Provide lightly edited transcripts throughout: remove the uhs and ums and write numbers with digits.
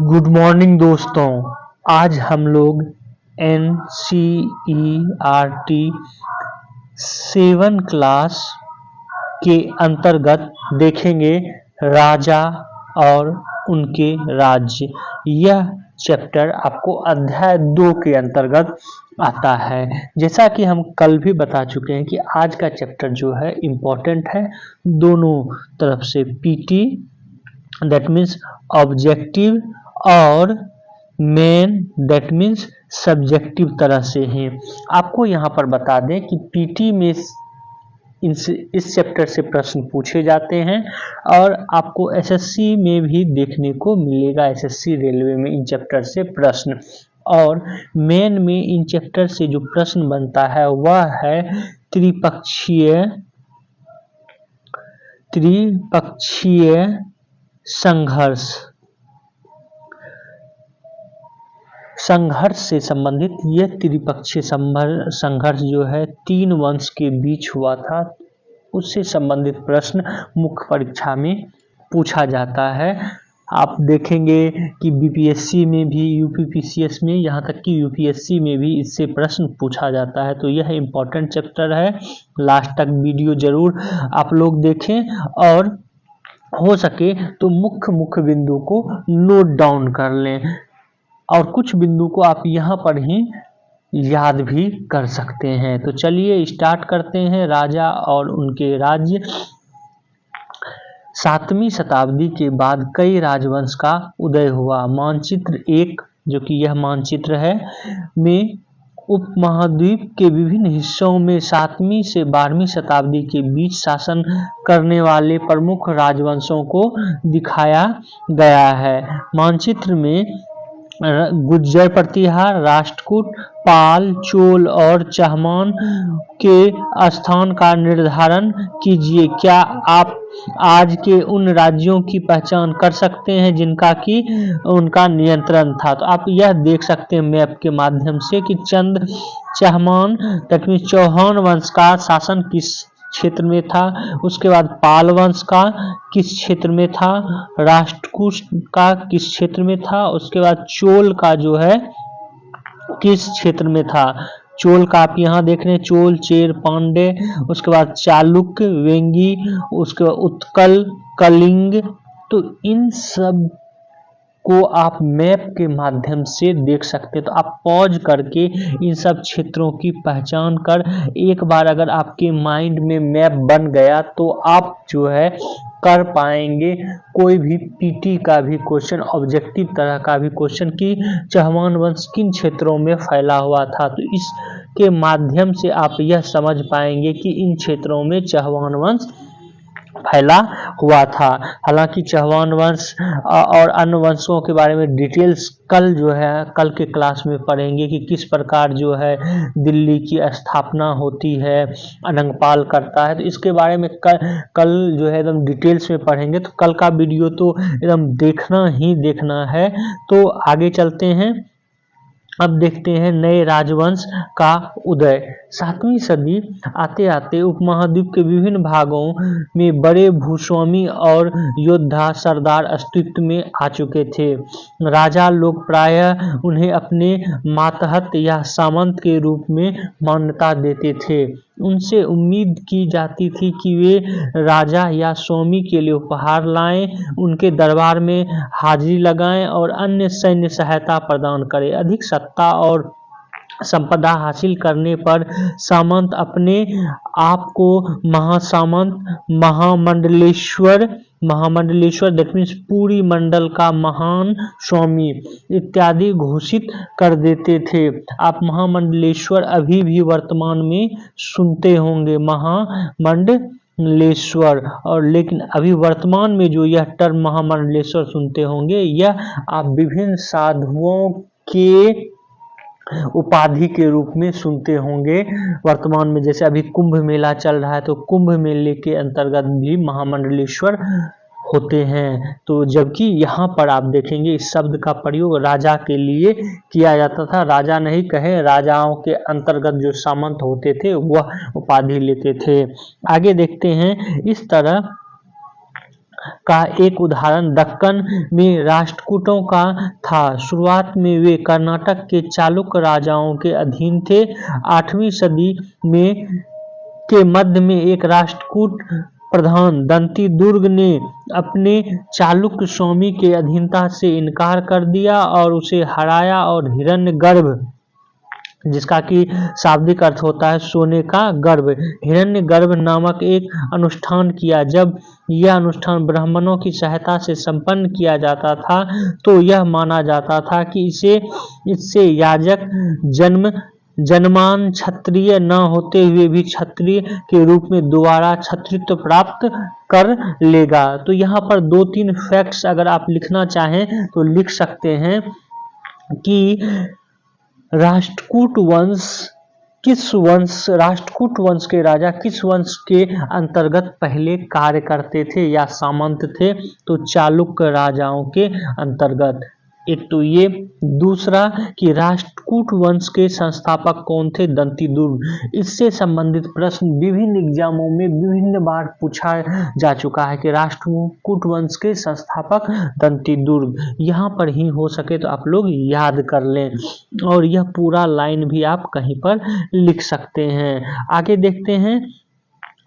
Good morning दोस्तों। आज हम लोग NCERT 7 क्लास के अंतर्गत देखेंगे राजा और उनके राज्य। यह चैप्टर आपको अध्याय 2 के अंतर्गत आता है। जैसा कि हम कल भी बता चुके हैं कि आज का चैप्टर जो है इम्पोर्टेंट है दोनों तरफ से, पीटी दैट मीन्स ऑब्जेक्टिव और मेन दैट मीन्स सब्जेक्टिव तरह से है। आपको यहाँ पर बता दें कि पीटी में इस चैप्टर से प्रश्न पूछे जाते हैं और आपको एसएससी में भी देखने को मिलेगा, एसएससी रेलवे में इन चैप्टर से प्रश्न। और मेन में इन चैप्टर से जो प्रश्न बनता है वह है त्रिपक्षीय संघर्ष से संबंधित। यह त्रिपक्षीय संघर्ष जो है 3 वंश के बीच हुआ था, उससे संबंधित प्रश्न मुख्य परीक्षा में पूछा जाता है। आप देखेंगे कि बीपीएससी में भी, यूपीपीसीएस में, यहाँ तक कि यूपीएससी में भी इससे प्रश्न पूछा जाता है। तो यह इम्पोर्टेंट चैप्टर है। लास्ट तक वीडियो जरूर आप लोग देखें और हो सके तो मुख्य बिंदु को नोट डाउन कर लें और कुछ बिंदु को आप यहाँ पर ही याद भी कर सकते हैं। तो चलिए स्टार्ट करते हैं। राजा और उनके राज्य। 7वीं शताब्दी के बाद कई राजवंश का उदय हुआ। मानचित्र 1 जो कि यह मानचित्र है में उपमहाद्वीप के विभिन्न हिस्सों में 7वीं से 12वीं शताब्दी के बीच शासन करने वाले प्रमुख राजवंशों को दिखाया गया है। मानचित्र में गुर्जर प्रतिहार, राष्ट्रकूट, पाल, चोल और चहमान के स्थान का निर्धारण कीजिए। क्या आप आज के उन राज्यों की पहचान कर सकते हैं जिनका कि उनका नियंत्रण था? तो आप यह देख सकते हैं मैप के माध्यम से कि चंद चहमान दैट मीन्स चौहान वंश का शासन किस क्षेत्र में था, उसके बाद पाल वंश का किस क्षेत्र में था, राष्ट्रकूट का किस क्षेत्र में था, उसके बाद चोल का जो है किस क्षेत्र में था। चोल का आप यहाँ देख रहे हैं, चोल, चेर, पांडे, उसके बाद चालुक्य, वेंगी, उसके बाद उत्कल, कलिंग। तो इन सब को आप मैप के माध्यम से देख सकते हैं। तो आप पॉज करके इन सब क्षेत्रों की पहचान कर एक बार अगर आपके माइंड में मैप बन गया तो आप जो है कर पाएंगे कोई भी पीटी का भी क्वेश्चन, ऑब्जेक्टिव तरह का भी क्वेश्चन कि चहमान वंश किन क्षेत्रों में फैला हुआ था। तो इसके माध्यम से आप यह समझ पाएंगे कि इन क्षेत्रों में चहमान वंश फैला हुआ था। हालांकि चौहान वंश और अन्य वंशों के बारे में डिटेल्स कल जो है कल के क्लास में पढ़ेंगे कि किस प्रकार जो है दिल्ली की स्थापना होती है, अनंगपाल करता है। तो इसके बारे में कल जो है एकदम डिटेल्स में पढ़ेंगे। तो कल का वीडियो तो एकदम देखना ही देखना है। तो आगे चलते हैं। अब देखते हैं नए राजवंश का उदय। 7वीं सदी आते आते उपमहाद्वीप के विभिन्न भागों में बड़े भूस्वामी और योद्धा सरदार अस्तित्व में आ चुके थे। राजा लोग प्रायः उन्हें अपने मातहत या सामंत के रूप में मान्यता देते थे। उनसे उम्मीद की जाती थी कि वे राजा या स्वामी के लिए उपहार लाएं, उनके दरबार में हाजिरी लगाएं और अन्य सैन्य सहायता प्रदान करें। अधिक सत्ता और संपदा हासिल करने पर सामंत अपने आप को महासामंत, महामंडलेश्वर दैट मीन्स पूरी मंडल का महान स्वामी इत्यादि घोषित कर देते थे। आप महामंडलेश्वर अभी भी वर्तमान में सुनते होंगे, महामंडलेश्वर। और लेकिन अभी वर्तमान में जो यह टर्म महामंडलेश्वर सुनते होंगे, यह आप विभिन्न साधुओं के उपाधि के रूप में सुनते होंगे वर्तमान में। जैसे अभी कुंभ मेला चल रहा है तो कुंभ मेले के अंतर्गत भी महामंडलेश्वर होते हैं। तो जबकि यहाँ पर आप देखेंगे इस शब्द का प्रयोग राजा के लिए किया जाता था। राजा नहीं कहे, राजाओं के अंतर्गत जो सामंत होते थे वह उपाधि लेते थे। आगे देखते हैं। इस तरह का एक उदाहरण दक्कन में राष्ट्रकूटों का था। शुरुआत में वे कर्नाटक के चालुक्य राजाओं के अधीन थे। 8वीं सदी में के मध्य में एक राष्ट्रकूट प्रधान दंती दुर्ग ने अपने चालुक्य स्वामी के अधीनता से इनकार कर दिया और उसे हराया और हिरण्यगर्भ, जिसका कि शाब्दिक अर्थ होता है सोने का गर्भ, हिरण्यगर्भ नामक एक अनुष्ठान किया। जब यह अनुष्ठान ब्राह्मणों की सहायता से संपन्न किया जाता था तो यह माना जाता था कि इससे याजक जन्मान क्षत्रिय न होते हुए भी क्षत्रिय के रूप में दोबारा क्षत्रित्व प्राप्त कर लेगा। तो यहाँ पर 2-3 फैक्ट्स अगर आप लिखना चाहें तो लिख सकते हैं कि राष्ट्रकूट वंश के राजा किस वंश के अंतर्गत पहले कार्य करते थे या सामंत थे, तो चालुक्य राजाओं के अंतर्गत। एक तो ये, दूसरा कि राष्ट्रकूट वंश के संस्थापक कौन थे, दंती दुर्ग। इससे संबंधित प्रश्न विभिन्न एग्जामों में विभिन्न बार पूछा जा चुका है कि राष्ट्रकूट वंश के संस्थापक दंती दुर्ग। यहाँ पर ही हो सके तो आप लोग याद कर लें और यह पूरा लाइन भी आप कहीं पर लिख सकते हैं। आगे देखते हैं,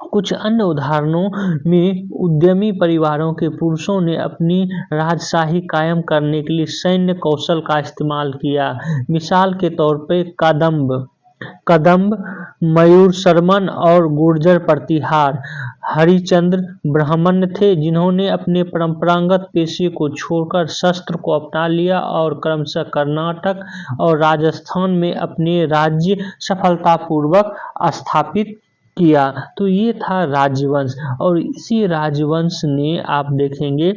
कुछ अन्य उदाहरणों में उद्यमी परिवारों के पुरुषों ने अपनी राजशाही कायम करने के लिए सैन्य कौशल का इस्तेमाल किया। मिसाल के तौर पर कदम्ब, मयूर शर्मन और गुर्जर प्रतिहार हरिश्चंद्र ब्राह्मण थे जिन्होंने अपने परंपरागत पेशे को छोड़कर शस्त्र को अपना लिया और क्रमशः कर्नाटक और राजस्थान में अपने राज्य सफलतापूर्वक स्थापित किया। तो ये था राजवंश, और इसी राजवंश ने आप देखेंगे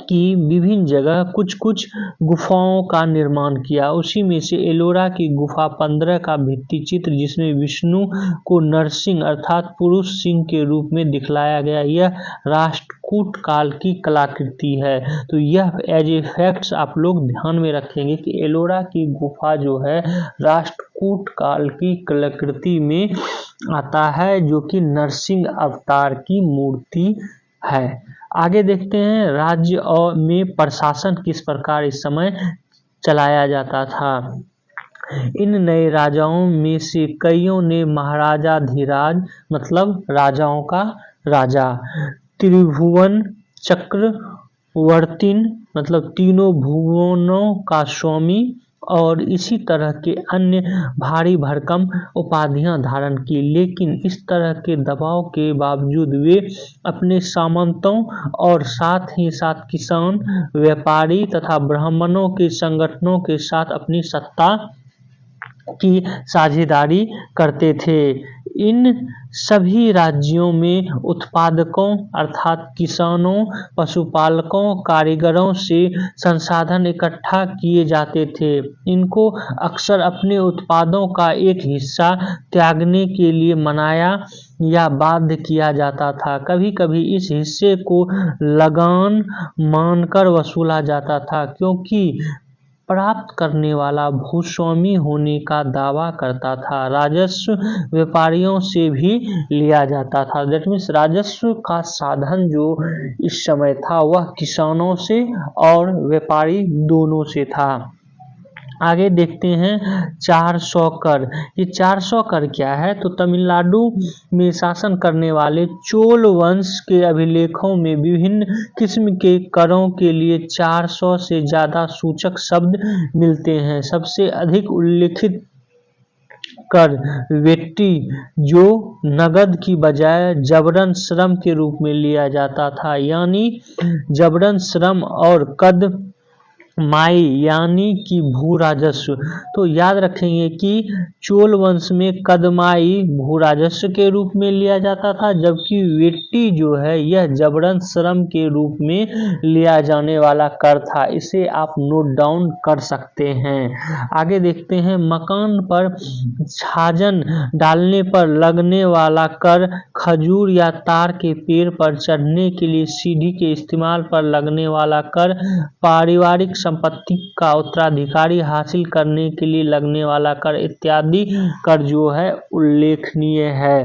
कि विभिन्न जगह कुछ कुछ गुफाओं का निर्माण किया। उसी में से एलोरा की गुफा 15 का भित्ति चित्र जिसमें विष्णु को नरसिंह अर्थात पुरुष सिंह के रूप में दिखलाया गया, यह राष्ट्रकूट काल की कलाकृति है। तो यह एज ए फैक्ट्स आप लोग ध्यान में रखेंगे कि एलोरा की गुफा जो है राष्ट्रकूट काल की कलाकृति में आता है, जो कि नरसिंह अवतार की मूर्ति है। आगे देखते हैं, राज्य और में प्रशासन किस प्रकार इस समय चलाया जाता था। इन नए राजाओं में से कईयों ने महाराजाधिराज मतलब राजाओं का राजा, त्रिभुवन चक्रवर्ती मतलब तीनों भुवनों का स्वामी और इसी तरह के अन्य भारी भरकम उपाधियां धारण की। लेकिन इस तरह के दबाव के बावजूद वे अपने सामंतों और साथ ही साथ किसान, व्यापारी तथा ब्राह्मणों के संगठनों के साथ अपनी सत्ता की साझेदारी करते थे। इन सभी राज्यों में उत्पादकों अर्थात किसानों, पशुपालकों, कारीगरों से संसाधन इकट्ठा किए जाते थे। इनको अक्सर अपने उत्पादों का एक हिस्सा त्यागने के लिए मनाया या बाध्य किया जाता था। कभी कभी इस हिस्से को लगान मानकर वसूला जाता था, क्योंकि प्राप्त करने वाला भूस्वामी होने का दावा करता था। राजस्व व्यापारियों से भी लिया जाता था। दैट मीन्स राजस्व का साधन जो इस समय था वह किसानों से और व्यापारी दोनों से था। आगे देखते हैं 400 कर। ये 400 कर क्या है, तो तमिलनाडु में शासन करने वाले चोल वंश के अभिलेखों में विभिन्न किस्म के करों के लिए 400 से ज्यादा सूचक शब्द मिलते हैं। सबसे अधिक उल्लेखित कर वेट्टी, जो नगद की बजाय जबरन श्रम के रूप में लिया जाता था, यानी जबरन श्रम, और कद माई यानी कि भू राजस्व। तो याद रखेंगे कि चोल वंश में कदमाई भू राजस्व के रूप में लिया जाता था, जबकि वेट्टी जो है यह जबरन श्रम के रूप में लिया जाने वाला कर था। इसे आप नोट डाउन कर सकते हैं। आगे देखते हैं, मकान पर छाजन डालने पर लगने वाला कर, खजूर या तार के पेड़ पर चढ़ने के लिए सीढ़ी के इस्तेमाल पर लगने वाला कर, पारिवारिक संपत्ति का उत्तराधिकारी हासिल करने के लिए लगने वाला कर इत्यादि कर जो है उल्लेखनीय है।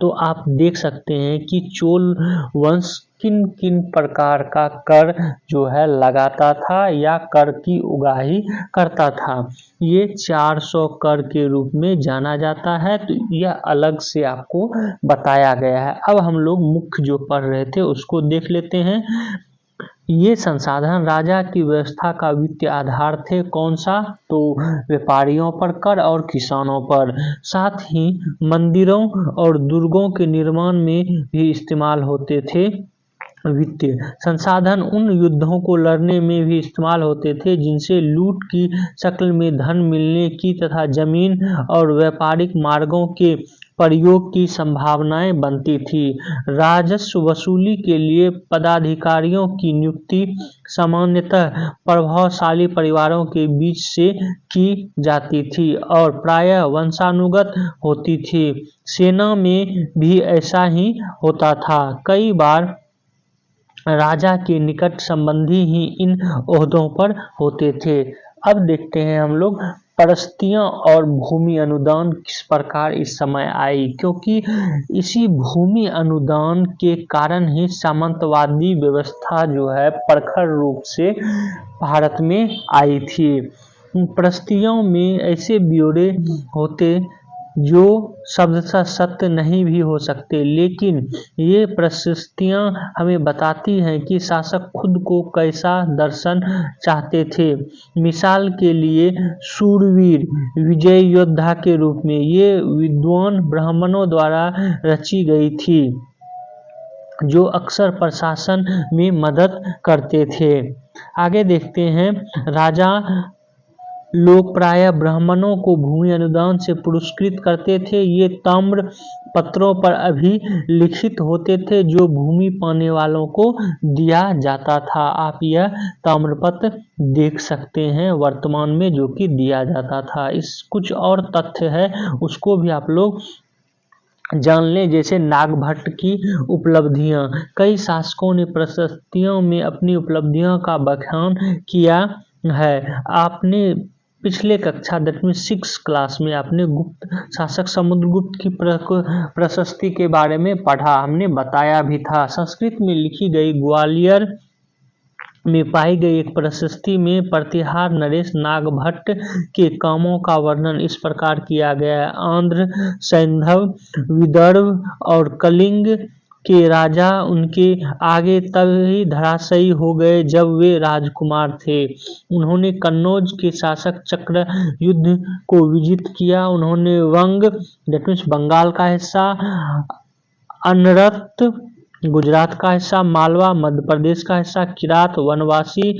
तो आप देख सकते हैं कि चोल वंश किन किन प्रकार का कर जो है लगाता था या कर की उगाही करता था। ये 400 कर के रूप में जाना जाता है, तो यह अलग से आपको बताया गया है। अब हम लोग मुख्य जो पढ़ रहे थे उसको देख लेते हैं। ये संसाधन राजा की व्यवस्था का वित्तीय आधार थे। कौन सा? तो व्यापारियों पर कर और किसानों पर। साथ ही मंदिरों और दुर्गों के निर्माण में भी इस्तेमाल होते थे। वित्तीय संसाधन उन युद्धों को लड़ने में भी इस्तेमाल होते थे जिनसे लूट की शक्ल में धन मिलने की तथा जमीन और व्यापारिक मार्गों के प्रयोग की संभावनाएं बनती थी। राजस्व वसूली के लिए पदाधिकारियों की नियुक्ति सामान्यतः प्रभावशाली परिवारों के बीच से की जाती थी और प्रायः वंशानुगत होती थी। सेना में भी ऐसा ही होता था। कई बार राजा के निकट संबंधी ही इन ओहदों पर होते थे। अब देखते हैं हम लोग परस्तियां और भूमि अनुदान किस प्रकार इस समय आई, क्योंकि इसी भूमि अनुदान के कारण ही सामंतवादी व्यवस्था जो है प्रखर रूप से भारत में आई थी। परस्तियों में ऐसे ब्यौरे होते जो शब्दतः सत्य नहीं भी हो सकते, लेकिन ये प्रशस्तियां हमें बताती हैं कि शासक खुद को कैसा दर्शन चाहते थे। मिसाल के लिए शूरवीर विजय योद्धा के रूप में ये विद्वान ब्राह्मणों द्वारा रची गई थी, जो अक्सर प्रशासन में मदद करते थे। आगे देखते हैं, राजा लोग प्रायः ब्राह्मणों को भूमि अनुदान से पुरस्कृत करते थे। ये ताम्र पत्रों पर अभिलिखित होते थे जो भूमि पाने वालों को दिया जाता था। आप यह ताम्रपत्र देख सकते हैं वर्तमान में जो कि दिया जाता था। इस कुछ और तथ्य है उसको भी आप लोग जान लें, जैसे नागभट्ट की उपलब्धियां। कई शासकों ने प्रशस्तियों में अपनी उपलब्धियों का बखान किया है। आपने पिछले कक्षा दैट मीन 6 क्लास में आपने गुप्त शासक समुद्रगुप्त की प्रशस्ति के बारे में पढ़ा, हमने बताया भी था। संस्कृत में लिखी गई ग्वालियर में पाई गई एक प्रशस्ति में प्रतिहार नरेश नागभट्ट के कामों का वर्णन इस प्रकार किया गया है। आंध्र, सैंधव, विदर्भ और कलिंग के राजा उनके आगे तभी धराशायी हो गए जब वे राजकुमार थे। उन्होंने कन्नौज के शासक चक्र युद्ध को विजित किया। उन्होंने वंग दैट मीन्स बंगाल का हिस्सा, अनरत गुजरात का हिस्सा, मालवा मध्य प्रदेश का हिस्सा, किरात वनवासी,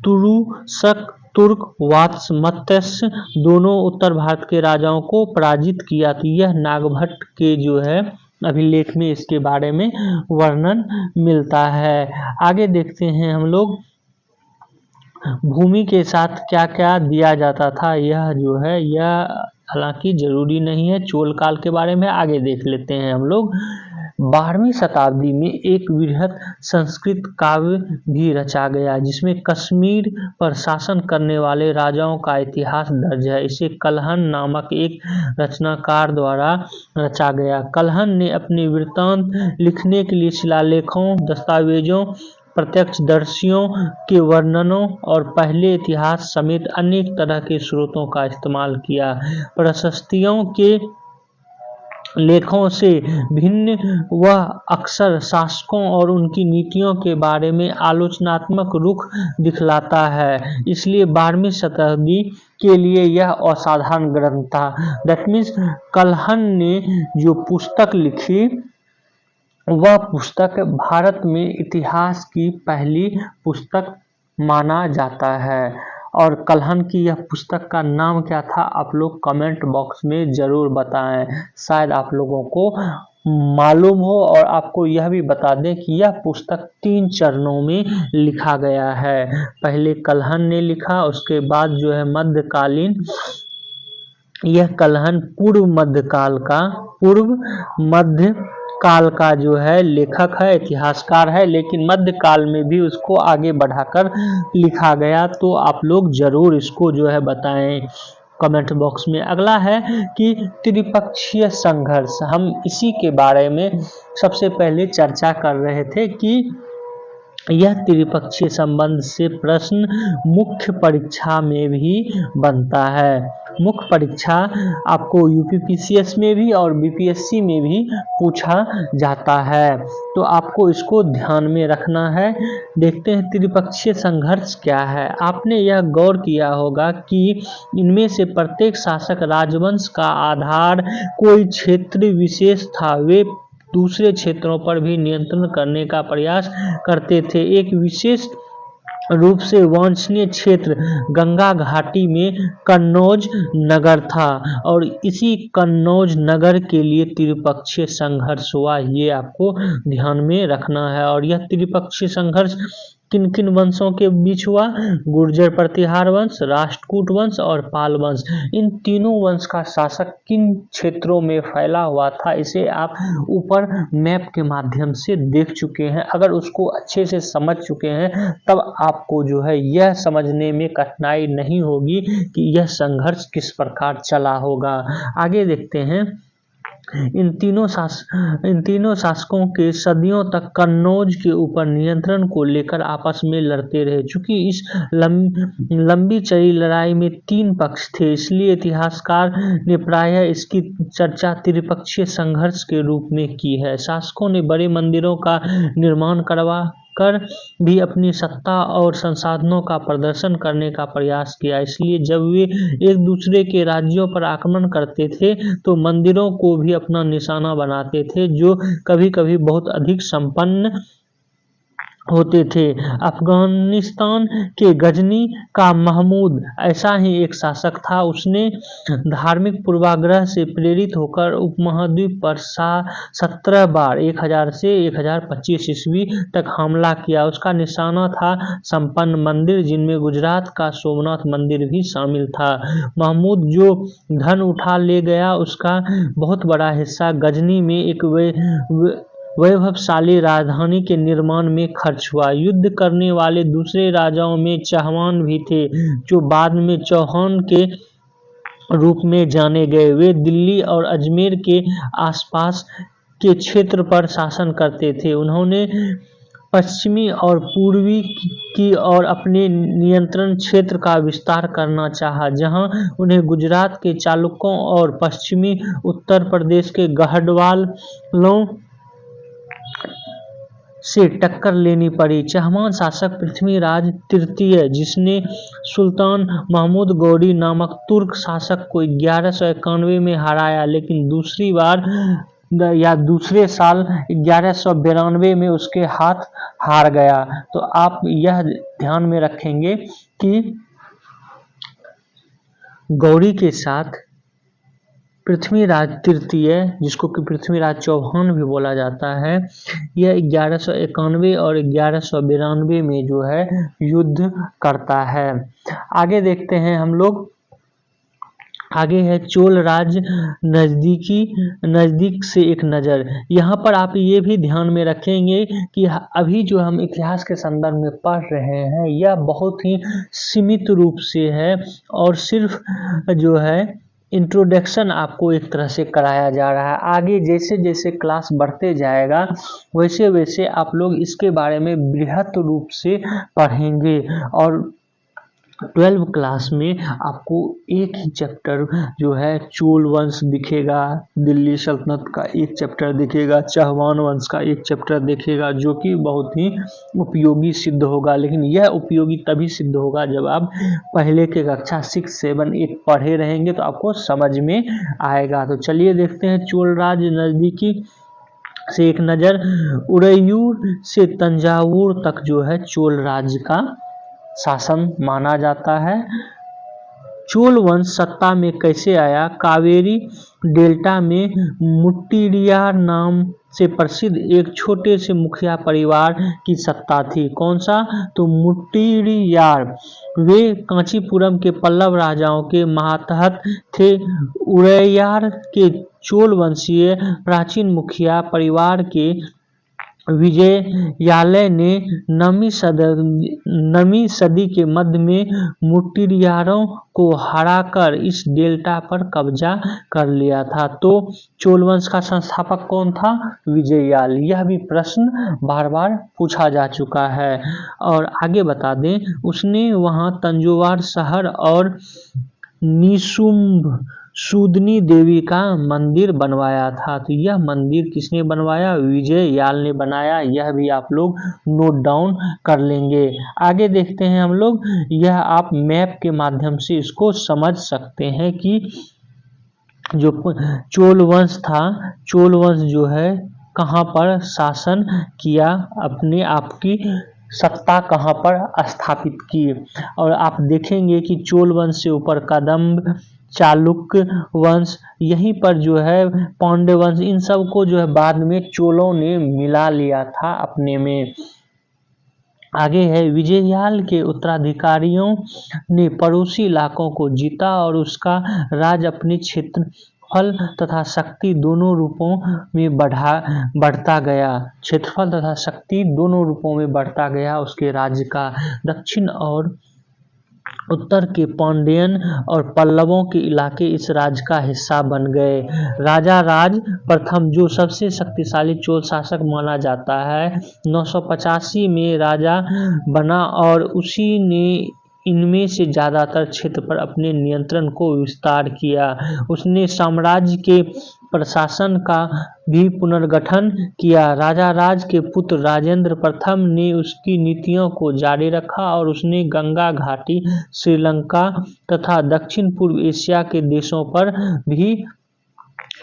तुरुशक तुर्क, वात्स मत्स्य दोनों उत्तर भारत के राजाओं को पराजित किया। तो यह नागभट्ट के जो है अभिलेख में इसके बारे में वर्णन मिलता है। आगे देखते हैं हम लोग भूमि के साथ क्या क्या दिया जाता था। यह जो है यह हालांकि जरूरी नहीं है, चोल काल के बारे में आगे देख लेते हैं हम लोग। 12वीं शताब्दी में एक वृहत संस्कृत काव्य भी रचा गया जिसमें कश्मीर पर शासन करने वाले राजाओं का इतिहास दर्ज है। इसे कल्हन नामक एक रचनाकार द्वारा रचा गया। कल्हन ने अपने वृत्तांत लिखने के लिए शिलालेखों, दस्तावेजों, प्रत्यक्षदर्शियों के वर्णनों और पहले इतिहास समेत अनेक तरह के स्रोतों का इस्तेमाल किया। प्रशस्तियों के लेखों से भिन्न वह अक्सर शासकों और उनकी नीतियों के बारे में आलोचनात्मक रुख दिखलाता है, इसलिए 12वीं शताब्दी के लिए यह असाधारण ग्रंथ था। दैट मीन्स कल्हन ने जो पुस्तक लिखी वह पुस्तक भारत में इतिहास की पहली पुस्तक माना जाता है। और कल्हन की यह पुस्तक का नाम क्या था आप लोग कमेंट बॉक्स में ज़रूर बताएं, शायद आप लोगों को मालूम हो। और आपको यह भी बता दें कि यह पुस्तक 3 चरणों में लिखा गया है। पहले कल्हन ने लिखा, उसके बाद जो है मध्यकालीन, यह कल्हन पूर्व मध्य काल का जो है लेखक है, इतिहासकार है, लेकिन मध्यकाल में भी उसको आगे बढ़ाकर लिखा गया। तो आप लोग जरूर इसको जो है बताएं। कमेंट बॉक्स में। अगला है कि त्रिपक्षीय संघर्ष, हम इसी के बारे में सबसे पहले चर्चा कर रहे थे कि यह त्रिपक्षीय संबंध से प्रश्न मुख्य परीक्षा में भी बनता है। मुख्य परीक्षा आपको यूपीपीसीएस में भी और बीपीएससी में भी पूछा जाता है, तो आपको इसको ध्यान में रखना है। देखते हैं त्रिपक्षीय संघर्ष क्या है। आपने यह गौर किया होगा कि इनमें से प्रत्येक शासक राजवंश का आधार कोई क्षेत्र विशेष था। वे दूसरे क्षेत्रों पर भी नियंत्रण करने का प्रयास करते थे। एक विशेष रूप से वांछनीय क्षेत्र गंगा घाटी में कन्नौज नगर था और इसी कन्नौज नगर के लिए त्रिपक्षीय संघर्ष हुआ, ये आपको ध्यान में रखना है। और यह त्रिपक्षीय संघर्ष किन किन वंशों के बीच हुआ? गुर्जर प्रतिहार वंश, राष्ट्रकूट वंश और पाल वंश। इन तीनों वंश का शासक किन क्षेत्रों में फैला हुआ था, इसे आप ऊपर मैप के माध्यम से देख चुके हैं। अगर उसको अच्छे से समझ चुके हैं तब आपको जो है यह समझने में कठिनाई नहीं होगी कि यह संघर्ष किस प्रकार चला होगा। आगे देखते हैं। इन तीनों शासकों के सदियों तक कन्नौज के ऊपर नियंत्रण को लेकर आपस में लड़ते रहे। चूंकि इस लंबी चली लड़ाई में 3 पक्ष थे, इसलिए इतिहासकार ने प्रायः इसकी चर्चा त्रिपक्षीय संघर्ष के रूप में की है। शासकों ने बड़े मंदिरों का निर्माण करवा कर भी अपनी सत्ता और संसाधनों का प्रदर्शन करने का प्रयास किया। इसलिए जब वे एक दूसरे के राज्यों पर आक्रमण करते थे तो मंदिरों को भी अपना निशाना बनाते थे, जो कभी-कभी बहुत अधिक संपन्न होते थे। अफगानिस्तान के गजनी का महमूद ऐसा ही एक शासक था। उसने धार्मिक पूर्वाग्रह से प्रेरित होकर उपमहाद्वीप पर 17 बार 1000 से 1025 ईस्वी तक हमला किया। उसका निशाना था संपन्न मंदिर, जिनमें गुजरात का सोमनाथ मंदिर भी शामिल था। महमूद जो धन उठा ले गया, उसका बहुत बड़ा हिस्सा गजनी में एक वैभवशाली राजधानी के निर्माण में खर्च हुआ। युद्ध करने वाले दूसरे राजाओं में चहमान भी थे, जो बाद में चौहान के रूप में जाने गए। वे दिल्ली और अजमेर के आसपास के क्षेत्र पर शासन करते थे। उन्होंने पश्चिमी और पूर्वी की ओर अपने नियंत्रण क्षेत्र का विस्तार करना चाहा, जहां उन्हें गुजरात के चालुक्यों और पश्चिमी उत्तर प्रदेश के गढ़वालों से टक्कर लेनी पड़ी। चहमान शासक पृथ्वीराज तृतीय, जिसने सुल्तान महमूद गौरी नामक तुर्क शासक को 1191 में हराया, लेकिन दूसरे साल 1192 में उसके हाथ हार गया। तो आप यह ध्यान में रखेंगे कि गौरी के साथ पृथ्वीराज तृतीय, जिसको कि पृथ्वीराज चौहान भी बोला जाता है, यह 1191 और 1192 में जो है युद्ध करता है। आगे देखते हैं हम लोग। आगे है चोल राज नजदीक से एक नज़र। यहाँ पर आप ये भी ध्यान में रखेंगे कि अभी जो हम इतिहास के संदर्भ में पढ़ रहे हैं, यह बहुत ही सीमित रूप से है और सिर्फ जो है इंट्रोडक्शन आपको एक तरह से कराया जा रहा है। आगे जैसे जैसे क्लास बढ़ते जाएगा वैसे वैसे आप लोग इसके बारे में बृहत रूप से पढ़ेंगे और 12 क्लास में आपको एक ही चैप्टर जो है चोल वंश दिखेगा, दिल्ली सल्तनत का एक चैप्टर दिखेगा, चहमान वंश का एक चैप्टर दिखेगा, जो कि बहुत ही उपयोगी सिद्ध होगा। लेकिन यह उपयोगी तभी सिद्ध होगा जब आप पहले के कक्षा 6, 7, 8 पढ़े रहेंगे तो आपको समझ में आएगा। तो चलिए देखते हैं चोल राज नज़दीकी से एक नज़र। उरैयूर से तंजावुर तक जो है चोल राज्य का शासन माना जाता है। चोल वंश सत्ता में कैसे आया? कावेरी डेल्टा में मुट्टियार नाम से प्रसिद्ध एक छोटे से मुखिया परिवार की सत्ता थी। कौन सा? तो मुट्टियार। वे कांचीपुरम के पल्लव राजाओं के मातहत थे। उरैयार के चोल वंशीय प्राचीन मुखिया परिवार के विजयालय ने 9वीं सदी के मध्य में मुट्टियारों को हराकर इस डेल्टा पर कब्जा कर लिया था। तो चोल वंश का संस्थापक कौन था? विजययाल। यह भी प्रश्न बार बार पूछा जा चुका है। और आगे बता दें, उसने वहां तंजौर शहर और निशुंभ सूदनी देवी का मंदिर बनवाया था। तो यह मंदिर किसने बनवाया? विजययाल ने बनाया। यह भी आप लोग नोट डाउन कर लेंगे। आगे देखते हैं हम लोग। यह आप मैप के माध्यम से इसको समझ सकते हैं कि जो चोल वंश था, चोल वंश जो है कहाँ पर शासन किया, अपने आप की सत्ता कहाँ पर स्थापित की। और आप देखेंगे कि चोल वंश से ऊपर कदम्ब, चालुक्य वंश, यहीं पर जो है पांड्य वंश, इन सब को जो है बाद में चोलों ने मिला लिया था अपने में। आगे है, विजययाल के उत्तराधिकारियों ने पड़ोसी इलाकों को जीता और उसका राज अपने क्षेत्रफल तथा शक्ति दोनों रूपों में बढ़ता गया। क्षेत्रफल तथा शक्ति दोनों रूपों में बढ़ता गया उसके राज्य का। दक्षिण और उत्तर के पांड्यन और पल्लवों के इलाके इस राज्य का हिस्सा बन गए। राजा राज प्रथम, जो सबसे शक्तिशाली चोल शासक माना जाता है, 985 में राजा बना और उसी ने इनमें से ज्यादातर क्षेत्र पर अपने नियंत्रण को विस्तार किया। उसने साम्राज्य के प्रशासन का भी पुनर्गठन किया। राजा राज के पुत्र राजेंद्र प्रथम ने उसकी नीतियों को जारी रखा और उसने गंगा घाटी, श्रीलंका तथा दक्षिण पूर्व एशिया के देशों पर भी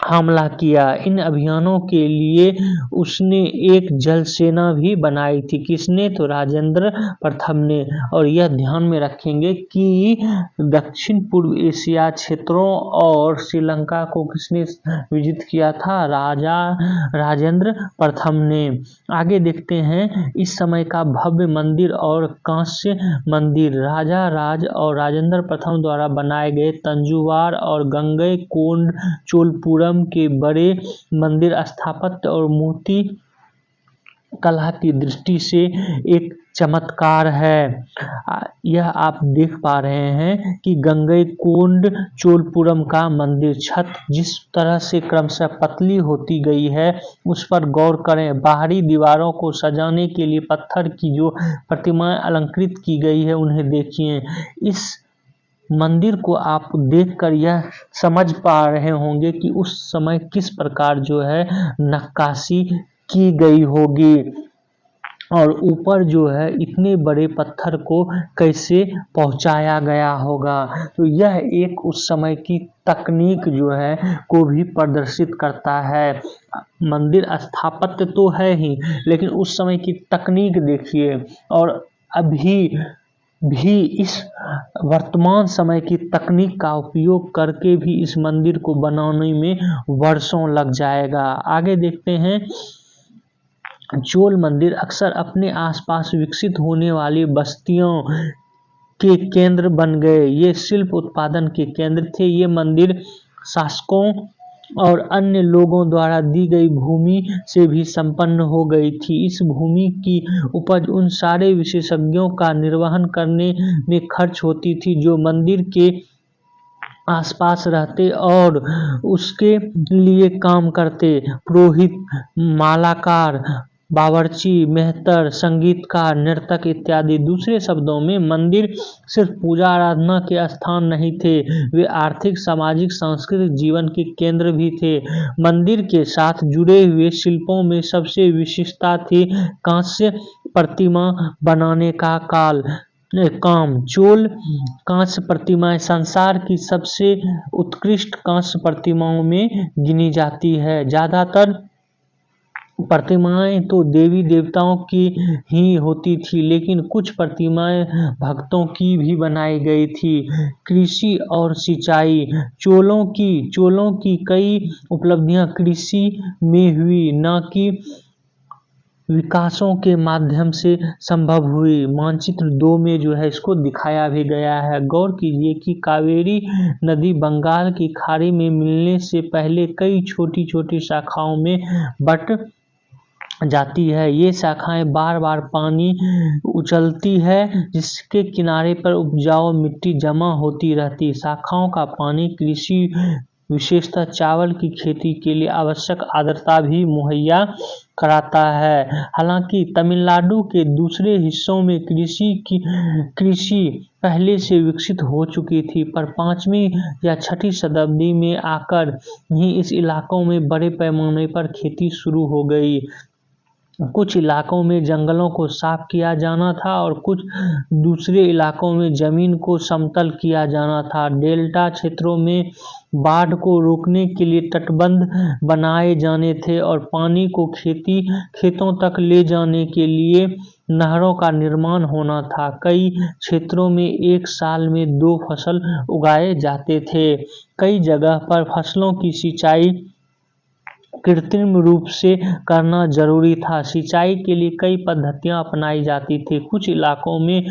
हमला किया। इन अभियानों के लिए उसने एक जल सेना भी बनाई थी। किसने? तो राजेंद्र प्रथम ने। और यह ध्यान में रखेंगे कि दक्षिण पूर्व एशिया क्षेत्रों और श्रीलंका को किसने विजित किया था? राजेंद्र प्रथम ने। आगे देखते हैं, इस समय का भव्य मंदिर और कांस्य मंदिर राजा राज और राजेंद्र प्रथम द्वारा बनाए गए तंजौर और गंगईकोंड चोलपुरम के बड़े मंदिर स्थापत्य और मूर्ति कला की दृष्टि से एक चमत्कार है। यह आप देख पा रहे हैं कि गंगईकोंड चोलपुरम का मंदिर छत जिस तरह से क्रमशः पतली होती गई है, उस पर गौर करें। बाहरी दीवारों को सजाने के लिए पत्थर की जो प्रतिमाएं अलंकृत की गई है, उन्हें देखिए। इस मंदिर को आप देखकर यह समझ पा रहे होंगे कि उस समय किस प्रकार जो है नक्काशी की गई होगी और ऊपर जो है इतने बड़े पत्थर को कैसे पहुंचाया गया होगा। तो यह एक उस समय की तकनीक जो है को भी प्रदर्शित करता है। मंदिर स्थापत्य तो है ही, लेकिन उस समय की तकनीक देखिए। और अभी भी इस वर्तमान समय की तकनीक का उपयोग करके भी इस मंदिर को बनाने में वर्षों लग जाएगा। आगे देखते हैं, चोल मंदिर अक्सर अपने आसपास विकसित होने वाली बस्तियों के केंद्र बन गए। ये शिल्प उत्पादन के केंद्र थे। ये मंदिर शासकों और अन्य लोगों द्वारा दी गई भूमि से भी संपन्न हो गई थी। इस भूमि की उपज उन सारे विशेषज्ञों का निर्वहन करने में खर्च होती थी जो मंदिर के आसपास रहते और उसके लिए काम करते। पुरोहित, मालाकार, बावर्ची, मेहतर, संगीतकार, नर्तक इत्यादि। दूसरे शब्दों में मंदिर सिर्फ पूजा आराधना के स्थान नहीं थे, वे आर्थिक, सामाजिक, सांस्कृतिक जीवन के केंद्र भी थे। मंदिर के साथ जुड़े हुए शिल्पों में सबसे विशिष्टता थी कांस्य प्रतिमा बनाने का काम। चोल कांस्य प्रतिमाएं संसार की सबसे उत्कृष्ट कांस्य प्रतिमाओं में गिनी जाती है। ज्यादातर प्रतिमाएं तो देवी देवताओं की ही होती थी, लेकिन कुछ प्रतिमाएं भक्तों की भी बनाई गई थी। कृषि और सिंचाई। चोलों की कई उपलब्धियां कृषि में हुई, न कि विकासों के माध्यम से संभव हुई। मानचित्र 2 में जो है इसको दिखाया भी गया है। गौर कीजिए कि कावेरी नदी बंगाल की खाड़ी में मिलने से पहले कई छोटी छोटी शाखाओं में बट जाती है। ये शाखाएं बार बार पानी उछलती है जिसके किनारे पर उपजाऊ मिट्टी जमा होती रहती। शाखाओं का पानी कृषि विशेषतः चावल की खेती के लिए आवश्यक आर्द्रता भी मुहैया कराता है। हालांकि तमिलनाडु के दूसरे हिस्सों में कृषि पहले से विकसित हो चुकी थी, पर 5वीं या 6वीं शताब्दी में आकर ही इस इलाकों में बड़े पैमाने पर खेती शुरू हो गई। कुछ इलाकों में जंगलों को साफ किया जाना था और कुछ दूसरे इलाकों में जमीन को समतल किया जाना था। डेल्टा क्षेत्रों में बाढ़ को रोकने के लिए तटबंध बनाए जाने थे और पानी को खेतों तक ले जाने के लिए नहरों का निर्माण होना था। कई क्षेत्रों में एक साल में 2 फसल उगाए जाते थे। कई जगह पर फसलों की सिंचाई कृत्रिम रूप से करना जरूरी था। सिंचाई के लिए कई पद्धतियां अपनाई जाती थी। कुछ इलाकों में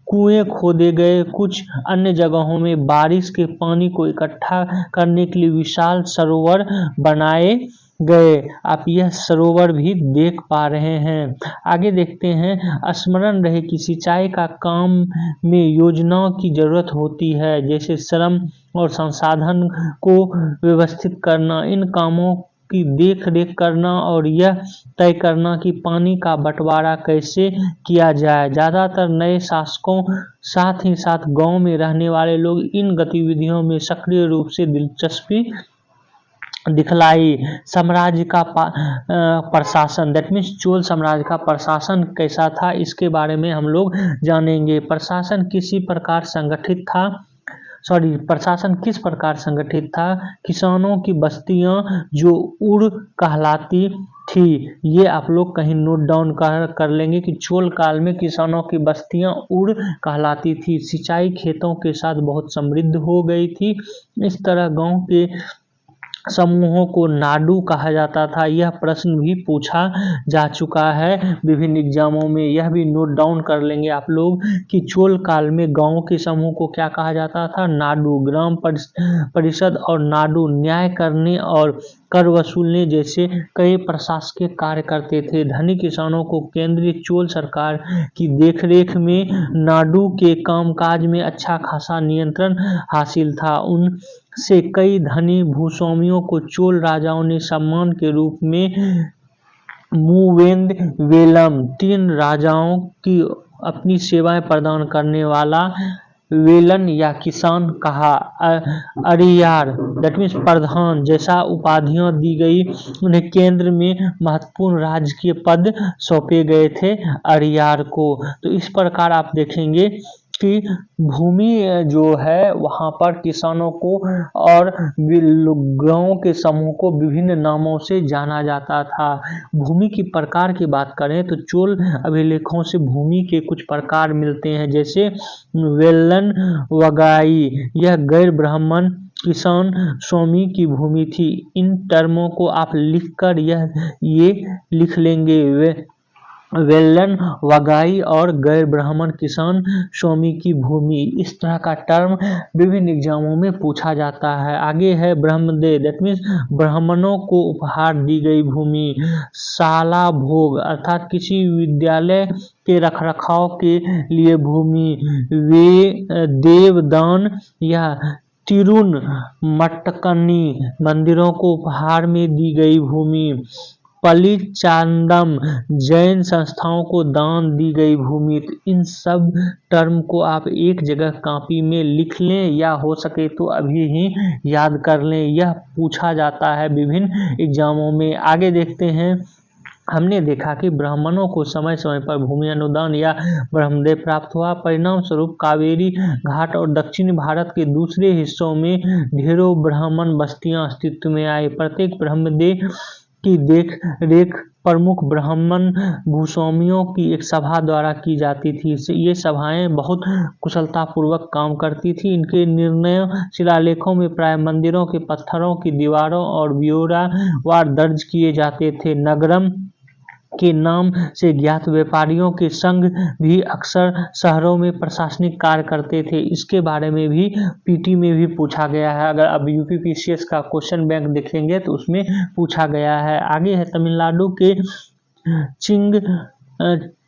कुएं खोदे गए, कुछ अन्य जगहों में बारिश के पानी को इकट्ठा करने के लिए विशाल सरोवर बनाए गए। आप यह सरोवर भी देख पा रहे हैं। आगे देखते हैं। स्मरण रहे कि सिंचाई का काम में योजनाओं की जरूरत होती है, जैसे श्रम और संसाधन को व्यवस्थित करना, इन कामों की देख रेख करना और यह तय करना कि पानी का बंटवारा कैसे किया जाए। ज़्यादातर नए शासकों साथ ही साथ गांव में रहने वाले लोग इन गतिविधियों में सक्रिय रूप से दिलचस्पी दिखलाई। साम्राज्य का प्रशासन, दैट मीन्स चोल साम्राज्य का प्रशासन कैसा था, इसके बारे में हम लोग जानेंगे। प्रशासन किस प्रकार संगठित था। किसानों की बस्तियां जो उड़ कहलाती थी, ये आप लोग कहीं नोट डाउन कर लेंगे कि चोल काल में किसानों की बस्तियां उड़ कहलाती थी। सिंचाई खेतों के साथ बहुत समृद्ध हो गई थी। इस तरह गांव के समूहों को नाडू कहा जाता था। यह प्रश्न भी पूछा जा चुका है विभिन्न एग्जामों में, यह भी नोट डाउन कर लेंगे आप लोग कि चोल काल में गांवों के समूह को क्या कहा जाता था, नाडू। ग्राम परिषद और नाडू न्याय करने और कर वसूलने जैसे कई प्रशासकीय कार्य करते थे। धनी किसानों को केंद्रीय चोल सरकार की देखरेख में नाडू के कामकाज में अच्छा खासा नियंत्रण हासिल था। उनसे कई धनी भूस्वामियों को चोल राजाओं ने सम्मान के रूप में मूवेंद वेलम, 3 राजाओं की अपनी सेवाएं प्रदान करने वाला वेलन या किसान कहा। अरियार, दैट मीन्स प्रधान जैसा उपाधियां दी गई। उन्हें केंद्र में महत्वपूर्ण राजकीय पद सौंपे गए थे अरियार को। तो इस प्रकार आप देखेंगे कि भूमि जो है वहाँ पर किसानों को और गांवों के समूह को विभिन्न नामों से जाना जाता था। भूमि की प्रकार की बात करें तो चोल अभिलेखों से भूमि के कुछ प्रकार मिलते हैं, जैसे वेलन वगाई, यह गैर ब्राह्मण किसान स्वामी की भूमि थी। इन टर्मों को आप लिखकर ये लिख लेंगे, वेलन वगाई और गैर ब्राह्मण किसान स्वामी की भूमि। इस तरह का टर्म विभिन्न एग्जामों में पूछा जाता है। आगे है ब्रह्मदेव, दैट मीन्स ब्राह्मणों को उपहार दी गई भूमि। शाला भोग अर्थात किसी विद्यालय के रखरखाव के लिए भूमि। वे देवदान या तिरुन मटकनी मंदिरों को उपहार में दी गई भूमि। पलिचांदम जैन संस्थाओं को दान दी गई भूमि। तो इन सब टर्म को आप एक जगह कॉपी में लिख लें या हो सके तो अभी ही याद कर लें, यह पूछा जाता है विभिन्न एग्जामों में। आगे देखते हैं। हमने देखा कि ब्राह्मणों को समय समय पर भूमि अनुदान या ब्रह्मदेव प्राप्त हुआ। परिणाम स्वरूप कावेरी घाट और दक्षिणी भारत के दूसरे हिस्सों में ढेरों ब्राह्मण बस्तियां अस्तित्व में आई। प्रत्येक ब्रह्मदेव की देख रेख प्रमुख ब्राह्मण भूस्वामियों की एक सभा द्वारा की जाती थी। ये सभाएं बहुत कुशलतापूर्वक काम करती थी। इनके निर्णय शिलालेखों में प्राय मंदिरों के पत्थरों की दीवारों और ब्यौरावार दर्ज किए जाते थे। नगरम के नाम से ज्ञात व्यापारियों के संघ भी अक्सर शहरों में प्रशासनिक कार्य करते थे। इसके बारे में भी पीटी में भी पूछा गया है। अगर अब यूपीपीसीएस का क्वेश्चन बैंक देखेंगे तो उसमें पूछा गया है। आगे है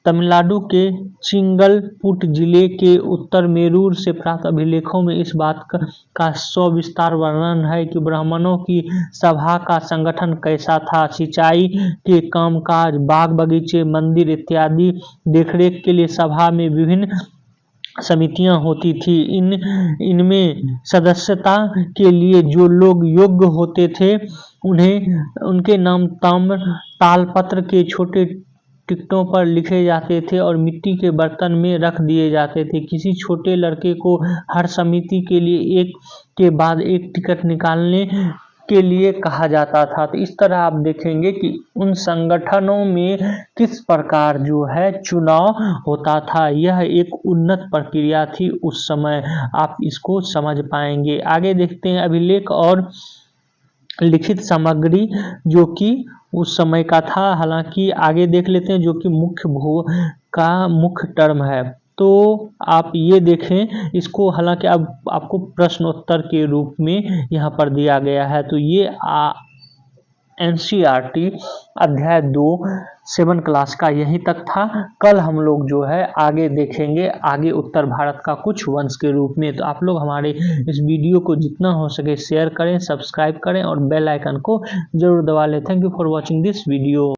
तमिलनाडु के चिंगलपुट जिले के उत्तर मेरूर से प्राप्त अभिलेखों में इस बात का सविस्तार वर्णन है कि ब्राह्मणों की सभा का संगठन कैसा था। सिंचाई के कामकाज, बाग बगीचे, मंदिर इत्यादि देखरेख के लिए सभा में विभिन्न समितियां होती थी। इनमें सदस्यता के लिए जो लोग योग्य होते थे उनके नाम तालपत्र के छोटे टिकटों पर लिखे जाते थे और मिट्टी के बर्तन में रख दिए जाते थे। किसी छोटे लड़के को हर समिति के लिए एक के बाद एक टिकट निकालने के लिए कहा जाता था। तो इस तरह आप देखेंगे कि उन संगठनों में किस प्रकार जो है चुनाव होता था। यह एक उन्नत प्रक्रिया थी उस समय, आप इसको समझ पाएंगे। आगे देखते हैं अभिलेख और लिखित सामग्री जो कि उस समय का था। हालांकि आगे देख लेते हैं जो कि मुख्य टर्म है। तो आप ये देखें इसको, हालांकि अब आपको प्रश्नोत्तर के रूप में यहाँ पर दिया गया है। तो ये एनसीईआरटी अध्याय 2 7 क्लास का यहीं तक था। कल हम लोग जो है आगे देखेंगे, आगे उत्तर भारत का कुछ वंश के रूप में। तो आप लोग हमारे इस वीडियो को जितना हो सके शेयर करें, सब्सक्राइब करें और बेल आइकन को जरूर दबा लें। Thank you for watching this video.